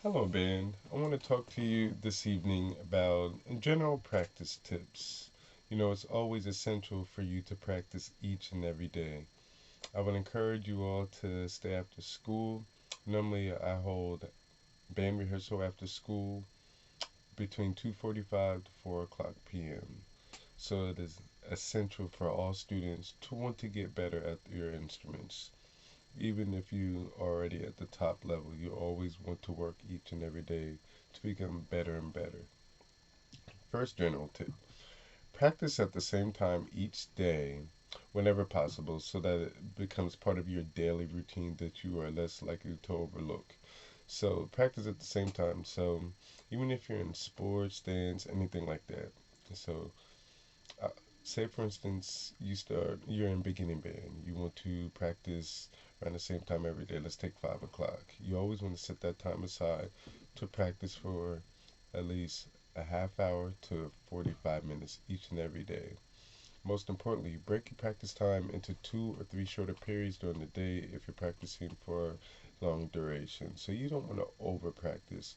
Hello, Ben. I want to talk to you this evening about general practice tips. It's always essential for you to practice each and every day. I would encourage you all to stay after school. Normally, I hold band rehearsal after school between 2:45 to 4 o'clock p.m. So it is essential for all students to want to get better at your instruments. Even if you are already at the top level, you always want to work each and every day to become better and better. First general tip: practice at the same time each day whenever possible so that it becomes part of your daily routine that you are less likely to overlook. So, practice at the same time. So, even if you're in sports, dance, anything like that. So, uh, say for instance, you're in beginning band. You want to practice around the same time every day. Let's take 5 o'clock. You always want to set that time aside to practice for at least a half hour to 45 minutes each and every day. Most importantly, break your practice time into 2 or 3 shorter periods during the day if you're practicing for long duration. So you don't want to over practice.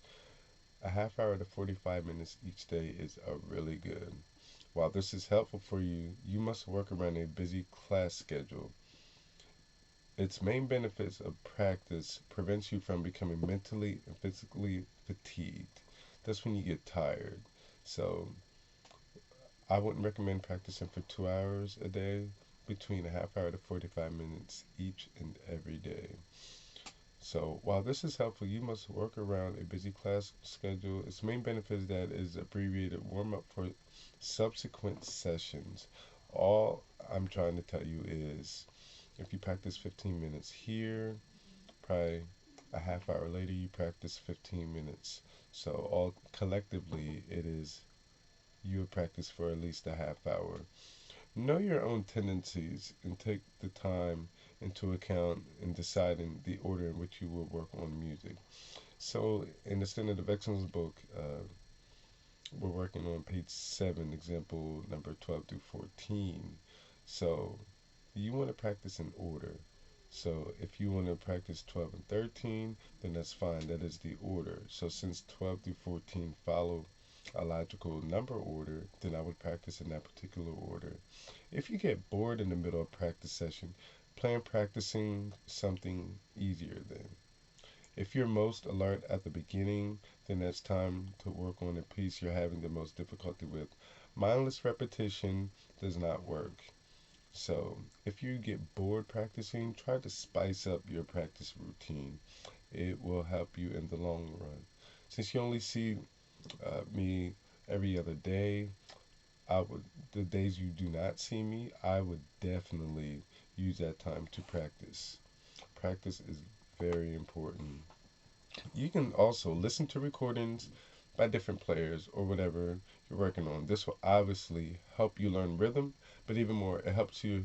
A half hour to 45 minutes each day is a really good. While this is helpful for you, you must work around a busy class schedule. Its main benefits of practice prevents you from becoming mentally and physically fatigued. That's when you get tired. So I wouldn't recommend practicing for 2 hours a day, between a half hour to 45 minutes each and every day. So while this is helpful, you must work around a busy class schedule. Its main benefit is that it is abbreviated warm up for subsequent sessions. All I'm trying to tell you is if you practice 15 minutes here, probably a half hour later you practice 15 minutes. So all collectively it is you would practice for at least a half hour. Know your own tendencies and take the time into account in deciding the order in which you will work on music. So, in the Standard of Excellence book, we're working on page 7, example number 12 through 14. So, you want to practice in order. So, if you want to practice 12 and 13, then that's fine. That is the order. So, since 12 through 14 follow a logical number order, then I would practice in that particular order. If you get bored in the middle of practice session, plan practicing something easier then. If you're most alert at the beginning, then that's time to work on the piece you're having the most difficulty with. Mindless repetition does not work. So, if you get bored practicing, try to spice up your practice routine. It will help you in the long run. Since you only see me every other day, I would the days you do not see me, I would definitely use that time to practice. Practice is very important. You can also listen to recordings by different players or whatever you're working on. This will obviously help you learn rhythm, but even more, it helps you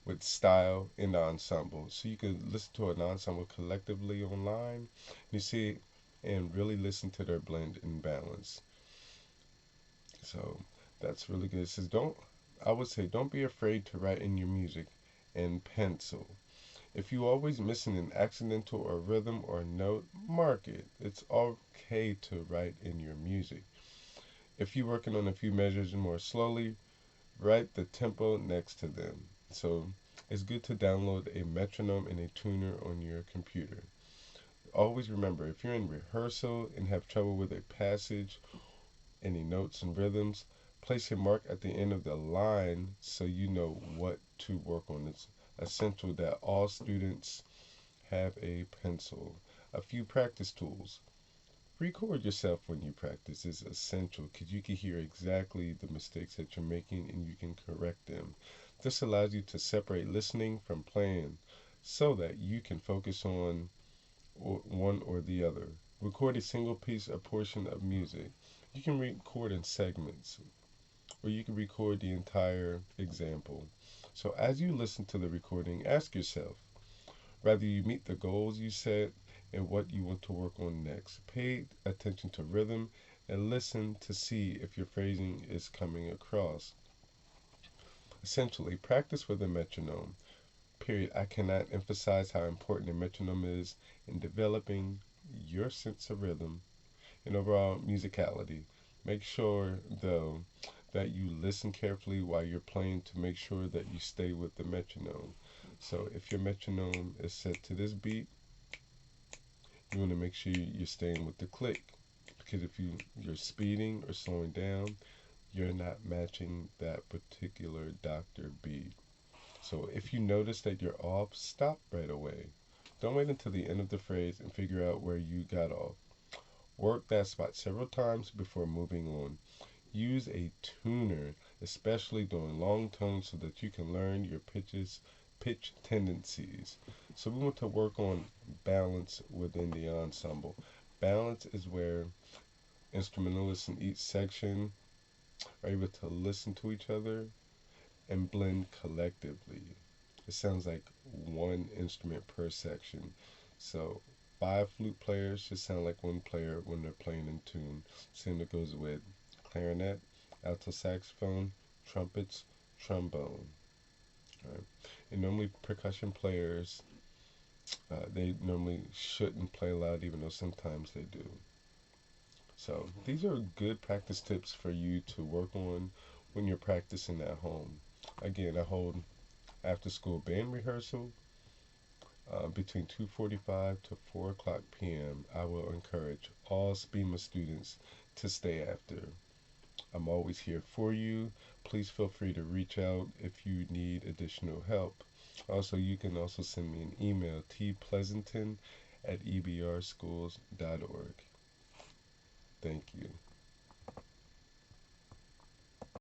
with style in the ensemble. So you can listen to an ensemble collectively online, you see, and really listen to their blend and balance. So that's really good. It says I would say don't be afraid to write in your music in pencil. If you always missing an accidental or rhythm or note, mark it. It's okay to write in your music. If you're working on a few measures more slowly, write the tempo next to them. So it's good to download a metronome and a tuner on your computer. Always remember, if you're in rehearsal and have trouble with a passage, any notes and rhythms, place a mark at the end of the line so you know what to work on. It's essential that all students have a pencil. A few practice tools. Record yourself when you practice is essential because you can hear exactly the mistakes that you're making and you can correct them. This allows you to separate listening from playing so that you can focus on one or the other. Record a single piece or portion of music. You can record in segments or you can record the entire example. So as you listen to the recording, ask yourself whether you meet the goals you set and what you want to work on next. Pay attention to rhythm and listen to see if your phrasing is coming across. Essentially, practice with a metronome. Period. I cannot emphasize how important the metronome is in developing your sense of rhythm and overall musicality. Make sure, though, that you listen carefully while you're playing to make sure that you stay with the metronome. So if your metronome is set to this beat, you want to make sure you're staying with the click. Because if you're speeding or slowing down, you're not matching that particular doctor beat. So if you notice that you're off, stop right away. Don't wait until the end of the phrase and figure out where you got off. Work that spot several times before moving on. Use a tuner, especially during long tones, so that you can learn your pitch tendencies. So we want to work on balance within the ensemble. Balance is where instrumentalists in each section are able to listen to each other and blend collectively. It sounds like one instrument per section. So five flute players should sound like one player when they're playing in tune. Same that goes with clarinet, alto saxophone, trumpets, trombone. Right? And normally percussion players, they normally shouldn't play loud, even though sometimes they do. So these are good practice tips for you to work on when you're practicing at home. Again, I hold after school band rehearsal between 2:45 to 4 o'clock p.m. I will encourage all SPEMA students to stay after. I'm always here for you. Please feel free to reach out if you need additional help. Also, you can also send me an email, tpleasanton@ebrschools.org. Thank you.